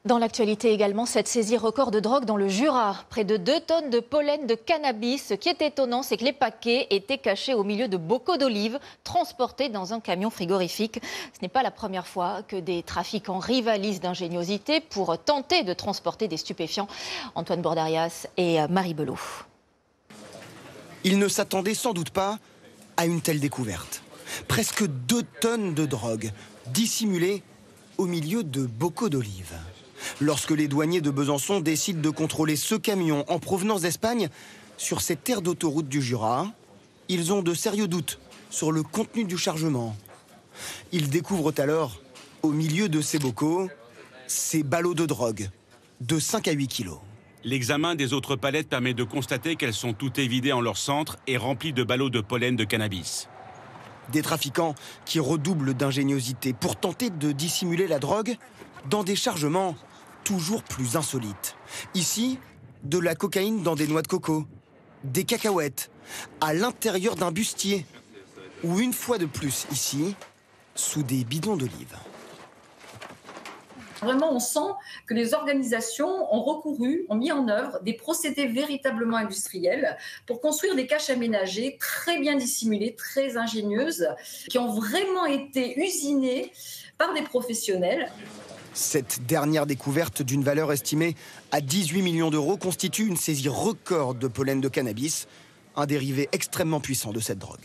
Dans l'actualité également, cette saisie record de drogue dans le Jura. Près de 2 tonnes de pollen de cannabis. Ce qui est étonnant, c'est que les paquets étaient cachés au milieu de bocaux d'olives, transportés dans un camion frigorifique. Ce n'est pas la première fois que des trafiquants rivalisent d'ingéniosité pour tenter de transporter des stupéfiants. Antoine Bordarias et Marie Belot. Ils ne s'attendaient sans doute pas à une telle découverte. Presque 2 tonnes de drogue dissimulées au milieu de bocaux d'olives. Lorsque les douaniers de Besançon décident de contrôler ce camion en provenance d'Espagne sur cette aire d'autoroute du Jura, ils ont de sérieux doutes sur le contenu du chargement. Ils découvrent alors, au milieu de ces bocaux, ces ballots de drogue de 5 à 8 kilos. L'examen des autres palettes permet de constater qu'elles sont toutes évidées en leur centre et remplies de ballots de pollen de cannabis. Des trafiquants qui redoublent d'ingéniosité pour tenter de dissimuler la drogue dans des chargements toujours plus insolites. Ici, de la cocaïne dans des noix de coco, des cacahuètes, à l'intérieur d'un bustier, ou une fois de plus ici, sous des bidons d'olive. Vraiment, on sent que les organisations ont recouru, ont mis en œuvre des procédés véritablement industriels pour construire des caches aménagées très bien dissimulées, très ingénieuses, qui ont vraiment été usinées par des professionnels. Cette dernière découverte d'une valeur estimée à 18 millions d'euros constitue une saisie record de pollen de cannabis, un dérivé extrêmement puissant de cette drogue.